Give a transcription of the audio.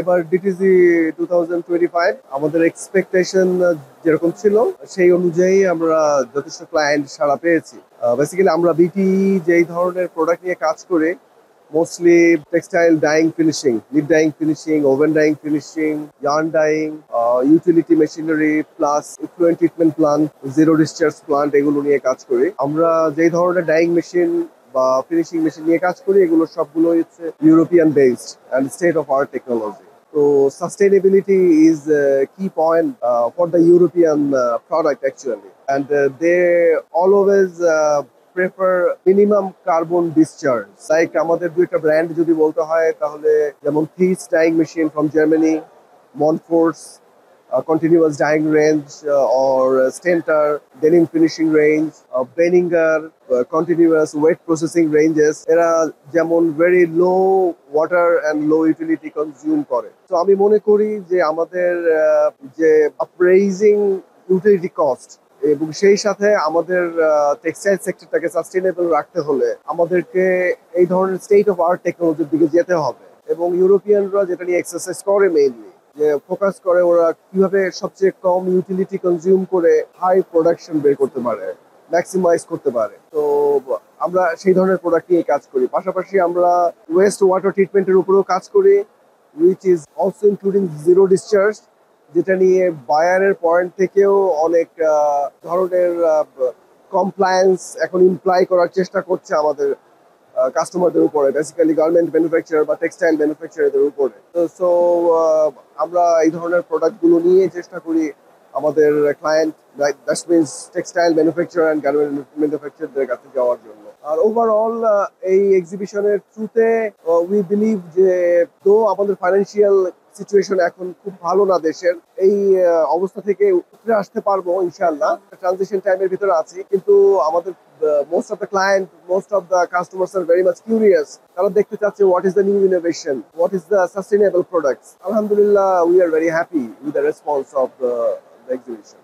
এবার ডিটিসি 2025 আমাদের এক্সপেকটেশন যেরকম ছিল সেই অনুযায়ী আমরা যথেষ্ট ক্লায়েন্ট সাড়া পেয়েছি। বেসিক্যালি আমরা বিটি যেই ধরনের প্রোডাক্ট নিয়ে কাজ করি, মোস্টলি টেক্সটাইল ডাইং ফিনিশিং, লিড dyeing finishing, woven dyeing finishing, yarn dyeing, utility machinery plus effluent treatment plant, zero discharge plant, এগুলো নিয়ে কাজ করি। আমরা যেই ধরনের ডাইং মেশিন বা ফিনিশিং মেশিন নিয়ে কাজ করি, এগুলো সবগুলো হচ্ছে European based and state of art technology. তো sustainability is a key point for the European product actually, and they always prefer minimum carbon discharge. Like আমাদের দুইটা ব্র্যান্ড যদি বলতে হয় তাহলে যেমন Thiess dyeing machine from Germany, Montfort continuous dyeing range, or Stentor denim finishing range, Benninger continuous wet processing ranges, এরা যেমন very low water and low utility consume করে। তো আমি মনে করি যে আমাদের যে appraising utility cost এবং সেই সাথে আমাদের টেক্সটাইল সেক্টরটাকে সাস্টেনেবল রাখতে হলে আমাদেরকে এই ধরনের স্টেট অফ আর্ট টেকনোলজির দিকে যেতে হবে। এবং ইউরোপিয়ানরা যেটা নিয়ে এক্সারসাইজ করে মেইনলি, যে ফোকাস করে ওরা কিভাবে সবচেয়ে কম ইউটিলিটি কনজিউম করে হাই প্রোডাকশন বের করতে পারে, ম্যাক্সিমাইজ করতে পারে। তো আমরা সেই ধরনের প্রোডাক্ট নিয়ে কাজ করি। পাশাপাশি আমরা ওয়েস্ট ওয়াটার ট্রিটমেন্টের উপরেও কাজ করি, which is also including zero discharge, যেটা নিয়ে বায়ারের পয়েন্ট থেকেও অনেক ধরনের কমপ্লায়েন্স এখন ইমপ্লাই করার চেষ্টা করছে আমাদের কাস্টমারদের উপরে, বেসিক্যালি গার্মেন্ট ম্যানুফ্যাকচারার বা টেক্সটাইল ম্যানুফ্যাকচারারদের উপরে। সো আমরা এই ধরনের প্রোডাক্টগুলো নিয়ে চেষ্টা করি আমাদের client, that means textile manufacturer and garment ম্যানুফ্যাকচারারদের কাছে যাওয়ার জন্য। আর ওভারঅল এই এক্সিবিশনের থ্রুতে উই বিলিভ যে তো আমাদের ফাইন্যান্সিয়াল সিচুয়েশন এখন খুব ভালো না দেশের, এই অবস্থা থেকে উঠে আসতে পারবো ইনশাআল্লাহ। ট্রানজিশন টাইমের ভিতরে আছি, কিন্তু আমাদের most of the client, most of the customers are very much curious. তারা দেখতে চাচ্ছে what is the new innovation, what is the sustainable products. আলহামদুলিল্লাহ, we are very happy with the response of the exhibition.